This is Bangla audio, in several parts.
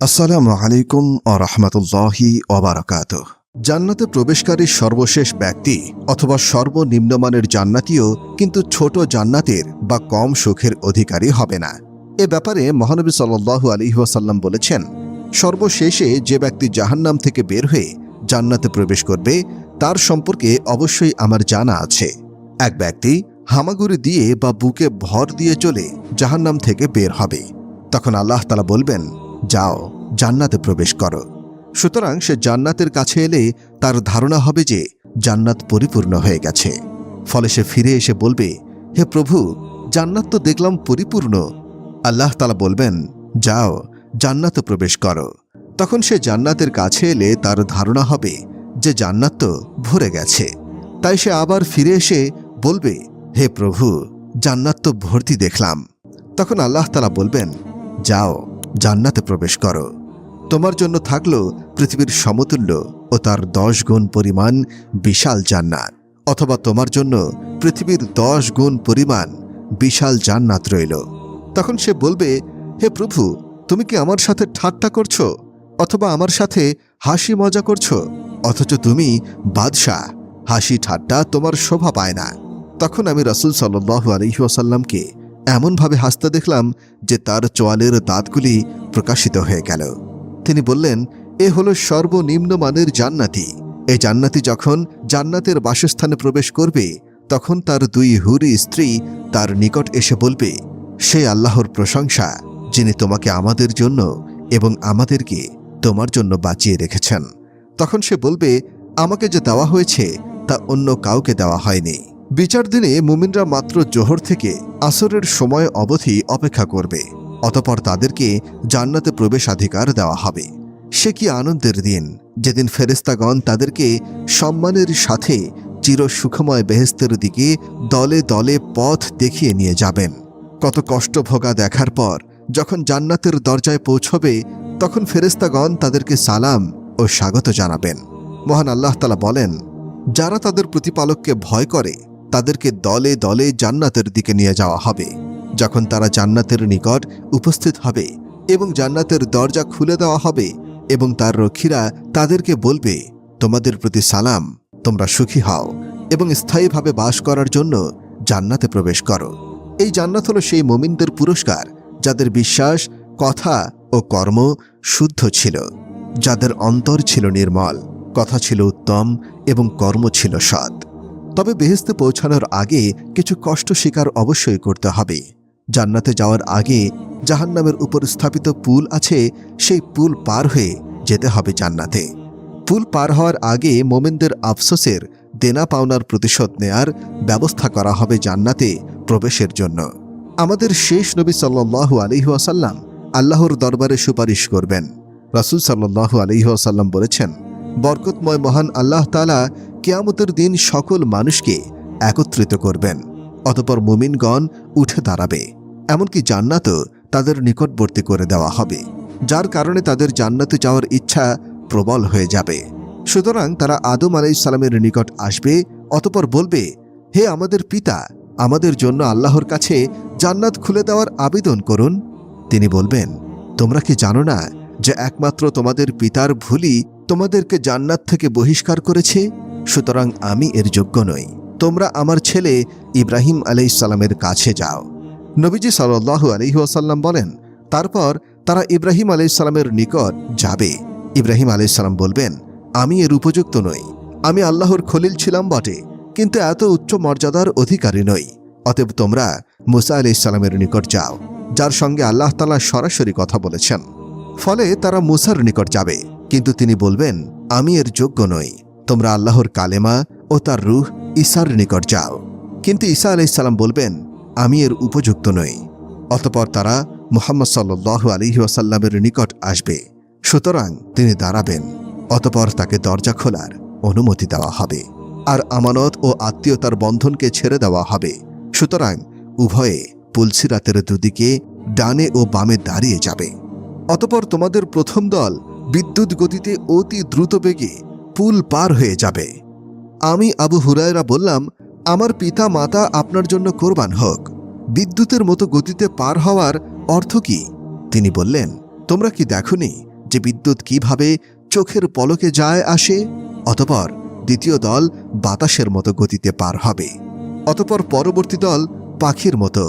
আসসালামু আলাইকুম ওয়া রাহমাতুল্লাহি ওয়া বারাকাতুহু। জান্নাতে প্রবেশকারী সর্বশেষ ব্যক্তি অথবা সর্বনিম্নমানের জান্নাতীও কিন্তু ছোট জান্নাতের বা কম সুখের অধিকারী হবে না। এ ব্যাপারে মহানবী সাল্লাল্লাহু আলাইহি ওয়াসাল্লাম বলেছেন, সর্বশেষে যে ব্যক্তি জাহান্নাম থেকে বের হয়ে জান্নাতে প্রবেশ করবে তার সম্পর্কে অবশ্যই আমার জানা আছে। এক ব্যক্তি হামাগুড়ি দিয়ে বা বুকে ভর দিয়ে চলে জাহান্নাম থেকে বের হবে। তখন আল্লাহ তাআলা বলবেন, যাও জান্নাতে প্রবেশ করো। সুতরাং সে জান্নাতের কাছে এলে তার ধারণা হবে যে জান্নাত পরিপূর্ণ হয়ে গেছে। ফলে সে ফিরে এসে বলবে, হে প্রভু, জান্নাত তো দেখলাম পরিপূর্ণ। আল্লাহ তাআলা বলবেন, যাও জান্নাতে প্রবেশ করো। তখন সে জান্নাতের কাছে এলে তার ধারণা হবে যে জান্নাত তো ভরে গেছে। তাই সে আবার ফিরে এসে বলবে, হে প্রভু, জান্নাত তো ভর্তি দেখলাম। তখন আল্লাহ তাআলা বলবেন, যাও জান্নাতে প্রবেশ করো। তোমার জন্য থাকলো পৃথিবীর সমতুল্য ও তার 10 গুণ পরিমাণ বিশাল জান্নাত, অথবা তোমার জন্য পৃথিবীর 10 গুণ পরিমাণ বিশাল জান্নাত রইল। তখন সে বলবে, হে প্রভু, তুমি কি আমার সাথে ঠাট্টা করছো অথবা আমার সাথে হাসি মজা করছো? অথচ তুমি বাদশাহ, হাসি ঠাট্টা তোমার শোভা পায় না। তখন আমি রাসূল সাল্লাল্লাহু আলাইহি ওয়াসাল্লামকে এমনভাবে হাসতে দেখলাম যে তার চোয়ালের দাঁতগুলি প্রকাশিত হয়ে গেল। তিনি বললেন, এ হলো সর্বনিম্ন মানের জান্নাতি। এই জান্নাতি যখন জান্নাতের বাসস্থানে প্রবেশ করবে তখন তার 2 হুরি স্ত্রী তার নিকট এসে বলবে, সে আল্লাহর প্রশংসা যিনি তোমাকে আমাদের জন্য এবং আমাদেরকে তোমার জন্য বাঁচিয়ে রেখেছেন। তখন সে বলবে, আমাকে যে দেওয়া হয়েছে তা অন্য কাউকে দেওয়া হয়নি। বিচার দিনে মুমিনরা মাত্র জোহর থেকে আসরের সময় অবধি অপেক্ষা করবে, অতঃপর তাদেরকে জান্নাতে প্রবেশাধিকার দেওয়া হবে। সে কি আনন্দের দিন, যেদিন ফেরেশতাগণ তাদেরকে সম্মানের সাথে চির সুখময় বেহেশতের দিকে দলে দলে পথ দেখিয়ে নিয়ে যাবেন। কত কষ্ট ভোগা দেখার পর যখন জান্নাতের দরজায় পৌঁছবে তখন ফেরেশতাগণ তাদেরকে সালাম ও স্বাগত জানাবেন। মহান আল্লাহ তাআলা বলেন, যারা তাদের প্রতিপালককে ভয় করে তাদেরকে দলে দলে জান্নাতের দিকে নিয়ে যাওয়া হবে। যখন তারা জান্নাতের নিকট উপস্থিত হবে এবং জান্নাতের দরজা খুলে দেওয়া হবে এবং তার রক্ষীরা তাদেরকে বলবে, তোমাদের প্রতি সালাম, তোমরা সুখী হও এবং স্থায়ীভাবে বাস করার জন্য জান্নাতে প্রবেশ করো। এই জান্নাত হলো সেই মুমিনদের পুরস্কার যাদের বিশ্বাস, কথা ও কর্ম শুদ্ধ ছিল, যাদের অন্তর ছিল নির্মল, কথা ছিল উত্তম এবং কর্ম ছিল সৎ। তবে বেহেশতে পৌঁছানোর আগে কিছু কষ্ট স্বীকার অবশ্যই করতে হবে। জান্নাতে যাওয়ার আগে জাহান্নামের উপর স্থাপিত পুল আছে, সেই পুল পার হয়ে যেতে হবে জান্নাতে। পুল পার হওয়ার আগে মোমেনদের আফসোসের দেনা পাওনার প্রতিশোধ নেয়ার ব্যবস্থা করা হবে জান্নাতে প্রবেশের জন্য। আমাদের শেষ নবী সাল্লাল্লাহু আলাইহি ওয়াসাল্লাম আল্লাহর দরবারে সুপারিশ করবেন। রাসূল সাল্লাল্লাহু আলাইহি ওয়াসাল্লাম বলেছেন, বরকতময় মহান আল্লাহ তাআলা কিয়ামতের দিন সকল মানুষকে একত্রিত করবেন। অতঃপর মুমিনগণ উঠে দাঁড়াবে, এমনকি জান্নাতও তাদের নিকটবর্তী করে দেওয়া হবে, যার কারণে তাদের জান্নাতে যাওয়ার ইচ্ছা প্রবল হয়ে যাবে। সুতরাং তারা আদম আলাইহিস সালামের নিকট আসবে, অতঃপর বলবে, হে আমাদের পিতা, আমাদের জন্য আল্লাহর কাছে জান্নাত খুলে দেওয়ার আবেদন করুন। তিনি বলবেন, তোমরা কি জানো না যে একমাত্র তোমাদের পিতার ভুলই তোমাদেরকে জান্নাত থেকে বহিষ্কার করেছে? সুতরাং আমি এর যোগ্য নই। তোমরা আমার ছেলে ইব্রাহিম আলাইহিস সালামের কাছে যাও। নবীজি সাল্লাল্লাহু আলাইহি ওয়াসাল্লাম বলেন, তারপর তারা ইব্রাহিম আলাইহিস সালামের নিকট যাবে। ইব্রাহিম আলাইহিস সালাম বলবেন, আমি এর উপযুক্ত নই। আমি আল্লাহর খলিল ছিলাম বটে, কিন্তু এত উচ্চ মর্যাদার অধিকারী নই। অতএব তোমরা মুসা আলাইহিস সালামের নিকট যাও, যার সঙ্গে আল্লাহ তাআলা সরাসরি কথা বলেছেন। ফলে তারা মুসার নিকট যাবে, কিন্তু তিনি বলবেন, আমি এর যোগ্য নই। তোমরা আল্লাহর কালেমা ও তার রূহ ঈসার নিকট যাও। কিন্তু ঈসা আলাইহিস সালাম বলবেন, আমি এর উপযুক্ত নই। অতঃপর তারা মুহাম্মদ সাল্লাল্লাহু আলাইহি ওয়াসাল্লামের নিকট আসবে। সুতরাং তিনি দাঁড়াবেন, অতঃপর তাকে দরজা খোলার অনুমতি দেওয়া হবে, আর আমানত ও আত্মীয়তার বন্ধনকে ছেড়ে দেওয়া হবে। সুতরাং উভয়ে পুলসিরাতের দুদিকে ডানে ও বামে দাঁড়িয়ে যাবে। অতঃপর তোমাদের প্রথম দল বিদ্যুৎ গতিতে অতি দ্রুত বেগে পুল পার হয়ে যাবে। আমি আবু হুরায়রা বললাম, আমার পিতা মাতা আপনার জন্য কোরবান হোক। বিদ্যুতের মতো গতিতে পার হওয়ার অর্থ কি? তিনি বললেন, তোমরা কি দেখোনি যে বিদ্যুৎ কিভাবে চোখের পলকে যায় আসে? অতঃপর দ্বিতীয় দল বাতাসের মতো গতিতে পার হবে, অতঃপর পরবর্তী দল পাখির মতো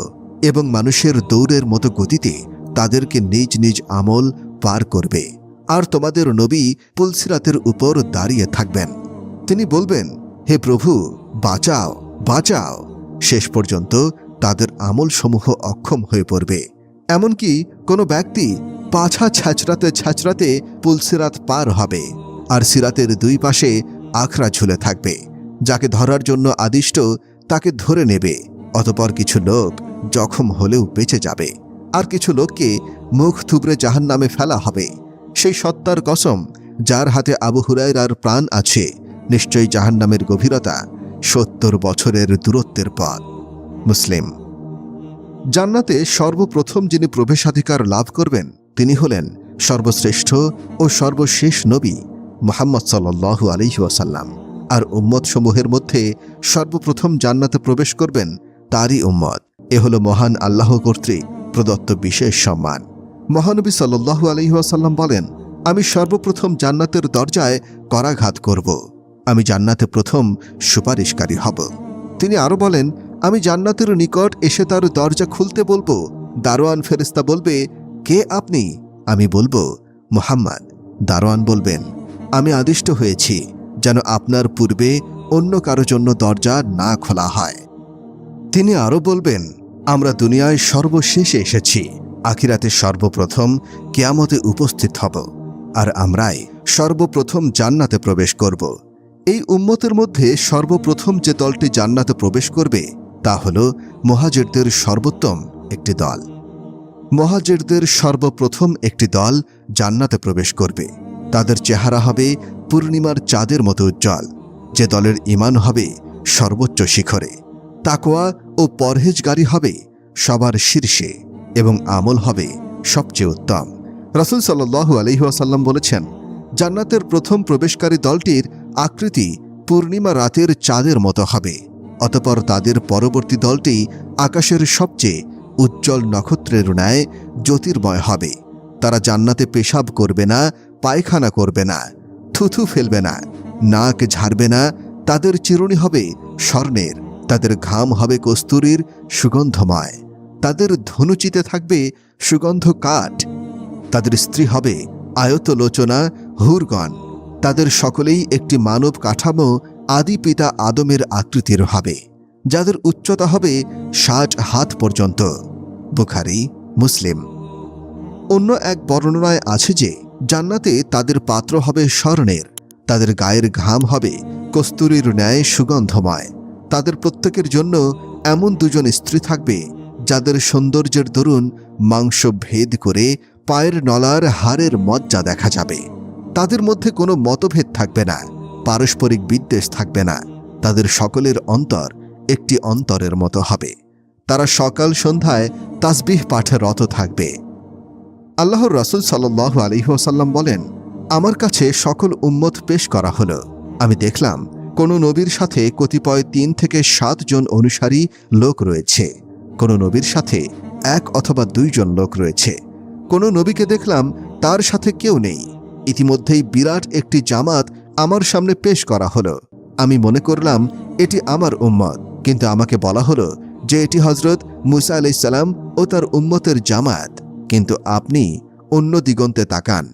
এবং মানুষের দৌড়ের মতো গতিতে তাদেরকে নিজ নিজ আমল পার করবে। আর তোমাদের নবী পুলসিরাতের উপর দাঁড়িয়ে থাকবেন। তিনি বলবেন, হে প্রভু, বাঁচাও, বাঁচাও। শেষ পর্যন্ত তাদের আমলসমূহ অক্ষম হয়ে পড়বে। এমনকি কোনো ব্যক্তি পাছা ছ্যাঁচড়াতে ছ্যাঁচড়াতে পুলসিরাত পার হবে, আর সিরাতের দুই পাশে আখড়া ঝুলে থাকবে। যাকে ধরার জন্য আদিষ্ট তাকে ধরে নেবে। অতঃপর কিছু লোক জখম হলেও বেঁচে যাবে, আর কিছু লোককে মুখ থুবড়ে জাহান্নামে ফেলা হবে। সেই সত্তার কসম যার হাতে আবু হুরায়রার প্রাণ আছে, নিশ্চয়ই জাহান্নামের গভীরতা ৭০ বছরের দূরত্বের পথ। মুসলিম। জান্নাতে সর্বপ্রথম যিনি প্রবেশাধিকার লাভ করবেন তিনি হলেন সর্বশ্রেষ্ঠ ও সর্বশেষ নবী মুহাম্মদ সাল্লাল্লাহু আলাইহি ওয়াসাল্লাম। আর উম্মতসমূহের মধ্যে সর্বপ্রথম জান্নাতে প্রবেশ করবেন তারই উম্মত। এ হল মহান আল্লাহ কর্তৃক প্রদত্ত বিশেষ সম্মান। মহানবী সাল্লাল্লাহু আলাইহি ওয়াসাল্লাম বলেন, আমি সর্বপ্রথম জান্নাতের দরজায় করাঘাত করব। আমি জান্নাতে প্রথম সুপারিশকারী হব। তিনি আরো বলেন, আমি জান্নাতের নিকট এসে তার দরজা খুলতে বলবো। দারোয়ান ফেরেশতা বলবে, কে আপনি? আমি বলবো, মুহাম্মদ। দারোয়ান বলবেন, আমি আদিষ্ট হয়েছি যেন আপনার পূর্বে অন্য কারো জন্য দরজা না খোলা হয়। তিনি আরো বলবেন, আমরা দুনিয়ায় সর্বশেষে এসেছি, আখিরাতে সর্বপ্রথম কিয়ামতে উপস্থিত হব, আর আমরাই সর্বপ্রথম জান্নাতে প্রবেশ করব। এই উম্মতের মধ্যে সর্বপ্রথম যে দলটি জান্নাতে প্রবেশ করবে তা হল মুহাজিরদের সর্বোত্তম একটি দল। মুহাজিরদের সর্বপ্রথম একটি দল জান্নাতে প্রবেশ করবে। তাদের চেহারা হবে পূর্ণিমার চাঁদের মতো উজ্জ্বল। যে দলের ঈমান হবে সর্বোচ্চ শিখরে, তাকওয়া ও পরহেজগারি হবে সবার শীর্ষে, এবং আমল হবে সবচেয়ে উত্তম। রাসূল সাল্লাল্লাহু আলাইহি ওয়াসাল্লাম বলেছেন, জান্নাতের প্রথম প্রবেশকারী দলটির আকৃতি পূর্ণিমা রাতের চাঁদের মতো হবে। অতঃপর তাদের পরবর্তী দলটি আকাশের সবচেয়ে উজ্জ্বল নক্ষত্রের ন্যায় জ্যোতির্ময় হবে। তারা জান্নাতে পেশাব করবে না, পায়খানা করবে না, থুথু ফেলবে না, নাক ঝাড়বে না। তাদের চিরুনি হবে স্বর্ণের, তাদের ঘাম হবে কস্তুরীর সুগন্ধময়, তাদের ধনুচিতে থাকবে সুগন্ধ কাঠ, তাদের স্ত্রী হবে আয়তলোচনা হুরগণ। তাদের সকলেই একটি মানব কাঠামো আদি পিতা আদমের আকৃতির হবে, যাদের উচ্চতা হবে ৬০ হাত পর্যন্ত। বুখারী, মুসলিম। অন্য এক বর্ণনায় আছে যে জান্নাতে তাদের পাত্র হবে স্বর্ণের, তাদের গায়ের ঘাম হবে কস্তুরীর ন্যায় সুগন্ধময়। তাদের প্রত্যেকের জন্য এমন দুজন স্ত্রী থাকবে যাদের সৌন্দর্যের দরুন মাংস ভেদ করে পায়ের নলার হাড়ের মজ্জা দেখা যাবে। তাদের মধ্যে কোনো মতভেদ থাকবে না, পারস্পরিক বিদ্বেষ থাকবে না। তাদের সকলের অন্তর একটি অন্তরের মতো হবে। তারা সকাল সন্ধ্যায় তাসবিহ পাঠে রত থাকবে। আল্লাহর রাসূল সাল্লাল্লাহু আলাইহি ওয়াসাল্লাম বলেন, আমার কাছে সকল উম্মত পেশ করা হলো। আমি দেখলাম কোন নবীর সাথে কতিপয় ৩ থেকে ৭ জন অনুসারী লোক রয়েছে, কোন নবীর সাথে ১ অথবা ২ জন লোক রয়েছে। কোন নবীকে দেখলাম তার সাথে কেউ নেই। ইতিমধ্যেই বিরাট একটি জামাত আমার সামনে পেশ করা হলো। আমি মনে করলাম এটি আমার উম্মত, কিন্তু আমাকে বলা হলো যে এটি হযরত মূসা আলাইহিস সালাম ও তার উম্মতের জামাত। কিন্তু আপনি অন্য দিগন্তে তাকান।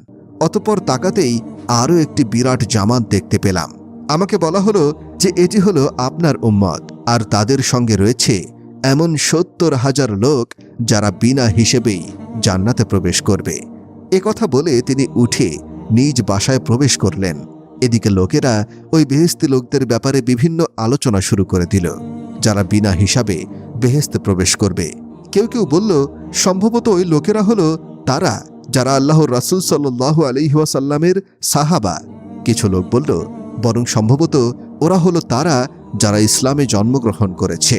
অতঃপর তাকাতেই আরও একটি বিরাট জামাত দেখতে পেলাম। আমাকে বলা হলো যে এটি হলো আপনার উম্মত, আর তাদের সঙ্গে রয়েছে এমন ৭০,০০০ লোক যারা বিনা হিসেবেই জান্নাতে প্রবেশ করবে। এ কথা বলে তিনি উঠে নিজ বাসায় প্রবেশ করলেন। এদিকে লোকেরা ওই বেহেশতি লোকদের ব্যাপারে বিভিন্ন আলোচনা শুরু করে দিল, যারা বিনা হিসাবে বেহেশতে প্রবেশ করবে। কেউ কেউ বলল, সম্ভবত ওই লোকেরা হলো তারা যারা আল্লাহর রাসূল সাল্লাল্লাহু আলাইহি ওয়াসাল্লামের সাহাবা। কিছু লোক বলল, বরং সম্ভবত ওরা হলো তারা যারা ইসলামে জন্মগ্রহণ করেছে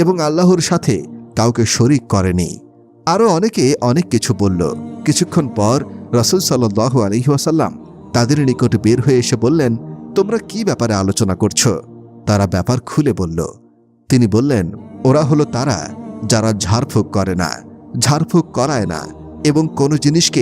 এবং আল্লাহর সাথে কাউকে শরীক করেনি। আরও অনেকে অনেক কিছু বলল। কিছুক্ষণ পর রাসূল সাল্লাল্লাহু আলাইহি ওয়াসাল্লাম তাদের নিকট বের হয়ে এসে বললেন, তোমরা কি ব্যাপারে আলোচনা করছো? তারা ব্যাপার খুলে বলল। তিনি বললেন, ওরা হলো তারা যারা ঝাড়ফুঁক করে না, ঝাড়ফুঁক করায় না এবং কোনো জিনিসকে